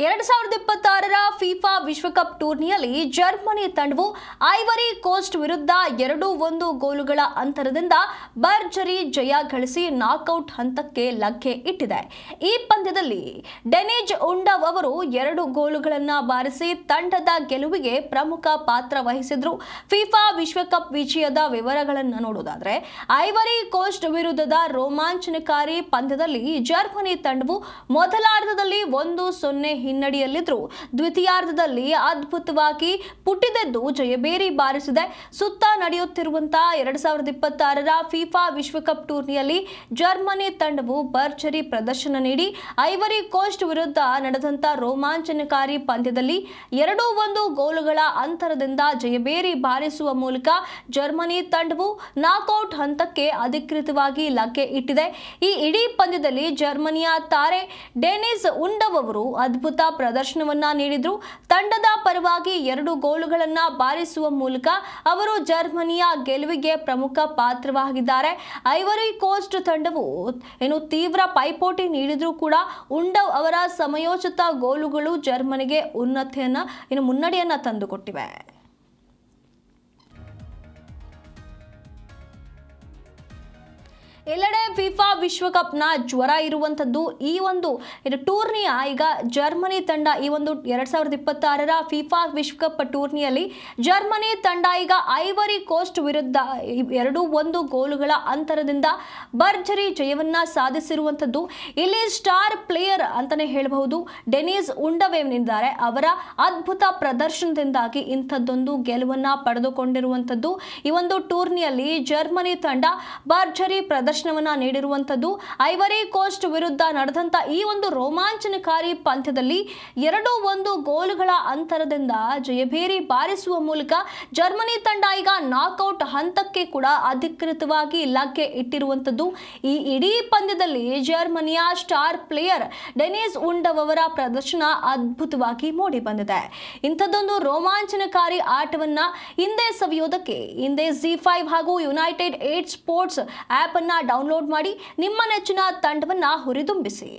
2026ರ FIFA ವಿಶ್ವಕಪ್ ಟೂರ್ನಿಯಲ್ಲಿ Germany ತಂಡವು ಐವರಿ ಕೋಸ್ಟ್ ವಿರುದ್ಧ 2-1 ಗೋಲುಗಳ ಅಂತರದಿಂದ ಭರ್ಜರಿ ಜಯ ಗಳಿಸಿ ನಾಕ್ಔಟ್ ಹಂತಕ್ಕೆ ಲಗ್ಗೆ ಇಟ್ಟಿದೆ. ಈ ಪಂದ್ಯದಲ್ಲಿ ಡೆನಿಸ್ ಉಂಡವ್ ಅವರು 2 ಗೋಲುಗಳನ್ನು ಬಾರಿಸಿ ತಂಡದ ಗೆಲುವಿಗೆ ಪ್ರಮುಖ ಪಾತ್ರ ವಹಿಸಿದ್ರು. ಫಿಫಾ ವಿಶ್ವಕಪ್ ವಿಜಯದ ವಿವರಗಳನ್ನು ನೋಡುವುದಾದರೆ, ಐವರಿ ಕೋಸ್ಟ್ ವಿರುದ್ಧದ ರೋಮಾಂಚನಕಾರಿ ಪಂದ್ಯದಲ್ಲಿ ಜರ್ಮನಿ ತಂಡವು ಮೊದಲಾರ್ಧದಲ್ಲಿ 1-0 ಹಿನ್ನಡೆಯಲ್ಲಿದ್ದರೂ ದ್ವಿತೀಯಾರ್ಧದಲ್ಲಿ ಅದ್ಭುತವಾಗಿ ಪುಟಿದೆದ್ದು ಜಯಬೇರಿ ಬಾರಿಸಿದೆ. ಸುತ್ತ ನಡೆಯುತ್ತಿರುವಂತಹ 2026ರ ಫಿಫಾ ವಿಶ್ವಕಪ್ ಟೂರ್ನಿಯಲ್ಲಿ ಜರ್ಮನಿ ತಂಡವು ಭರ್ಜರಿ ಪ್ರದರ್ಶನ ನೀಡಿ ಐವರಿ ಕೋಸ್ಟ್ ವಿರುದ್ಧ ನಡೆದಂತ ರೋಮಾಂಚನಕಾರಿ ಪಂದ್ಯದಲ್ಲಿ 2-1 ಗೋಲುಗಳ ಅಂತರದಿಂದ ಜಯಬೇರಿ ಬಾರಿಸುವ ಮೂಲಕ ಜರ್ಮನಿ ತಂಡವು ನಾಕ್ಔಟ್ ಹಂತಕ್ಕೆ ಅಧಿಕೃತವಾಗಿ ಲಗ್ಗೆ ಇಟ್ಟಿದೆ. ಈ ಇಡೀ ಪಂದ್ಯದಲ್ಲಿ ಜರ್ಮನಿಯ ತಾರೆ ಡೆನಿಸ್ ಉಂಡವ್ ಅವರು ಅದ್ಭುತ ಪ್ರದರ್ಶನವನ್ನ ನೀಡಿದ್ರು. ತಂಡದ ಪರವಾಗಿ 2 ಗೋಲುಗಳನ್ನ ಬಾರಿಸುವ ಮೂಲಕ ಅವರು ಜರ್ಮನಿಯ ಗೆಲುವಿಗೆ ಪ್ರಮುಖ ಪಾತ್ರವಾಗಿದ್ದಾರೆ. ಐವರಿ ಕೋಸ್ಟ್ ತಂಡವು ತೀವ್ರ ಪೈಪೋಟಿ ನೀಡಿದ್ರೂ ಕೂಡ ಉಂಡವ್ ಅವರ ಸಮಯೋಚಿತ ಗೋಲುಗಳು ಜರ್ಮನಿಗೆ ಮುನ್ನಡೆಯನ್ನ ತಂದುಕೊಟ್ಟಿವೆ. ಎಲ್ಲೆಡೆ ಫಿಫಾ ವಿಶ್ವಕಪ್ನ ಜ್ವರ ಇರುವಂಥದ್ದು ಈ ಒಂದು ಟೂರ್ನಿಯ ಈಗ ಜರ್ಮನಿ ತಂಡ ಈ ಒಂದು 2026ರ ಫಿಫಾ ವಿಶ್ವಕಪ್ ಟೂರ್ನಿಯಲ್ಲಿ ಜರ್ಮನಿ ತಂಡ ಈಗ ಐವರಿ ಕೋಸ್ಟ್ ವಿರುದ್ಧ 2-1 ಗೋಲುಗಳ ಅಂತರದಿಂದ ಭರ್ಜರಿ ಜಯವನ್ನ ಸಾಧಿಸಿರುವಂಥದ್ದು. ಇಲ್ಲಿ ಸ್ಟಾರ್ ಪ್ಲೇಯರ್ ಅಂತಾನೆ ಹೇಳಬಹುದು ಡೆನಿಸ್ ಉಂಡವ್ ಏನಿದ್ದಾರೆ ಅವರ ಅದ್ಭುತ ಪ್ರದರ್ಶನದಿಂದಾಗಿ ಇಂಥದ್ದೊಂದು ಗೆಲುವನ್ನ ಪಡೆದುಕೊಂಡಿರುವಂಥದ್ದು. ಈ ಒಂದು ಟೂರ್ನಿಯಲ್ಲಿ ಜರ್ಮನಿ ತಂಡ ಭರ್ಜರಿ ಪ್ರದರ್ಶನವನ್ನ ನೀಡಿರುವಂಥದ್ದು. ಐವರಿ ಕೋಸ್ಟ್ ವಿರುದ್ಧ ನಡೆದಂತ ಈ ಒಂದು ರೋಮಾಂಚನಕಾರಿ ಪಂದ್ಯದಲ್ಲಿ 2-1 ಗೋಲುಗಳ ಅಂತರದಿಂದ ಜಯಭೇರಿ ಬಾರಿಸುವ ಮೂಲಕ ಜರ್ಮನಿ ತಂಡ ಈಗ ನಾಕ್ಔಟ್ ಹಂತಕ್ಕೆ ಕೂಡ ಅಧಿಕೃತವಾಗಿ ಲಗ್ಗೆ ಇಟ್ಟಿರುವಂಥದ್ದು. ಈ ಇಡೀ ಪಂದ್ಯದಲ್ಲಿ ಜರ್ಮನಿಯ ಸ್ಟಾರ್ ಪ್ಲೇಯರ್ ಡೆನಿಸ್ ಉಂಡವ್ ಅವರ ಪ್ರದರ್ಶನ ಅದ್ಭುತವಾಗಿ ಮೂಡಿ ಬಂದಿದೆ. ಇಂಥದ್ದೊಂದು ರೋಮಾಂಚನಕಾರಿ ಆಟವನ್ನ ಹಿಂದೆ ಸವಿಯೋದಕ್ಕೆ ಹಿಂದೆ Z5 ಹಾಗೂ ಯುನೈಟೆಡ್ 8 ಸ್ಪೋರ್ಟ್ಸ್ ಆಪ್ ಅನ್ನ ಡೌನ್ಲೋಡ್ ಮಾಡಿ ನಿಮ್ಮ ನೆಚ್ಚಿನ ತಂಡವನ್ನ ಹುರಿದುಂಬಿಸಿ.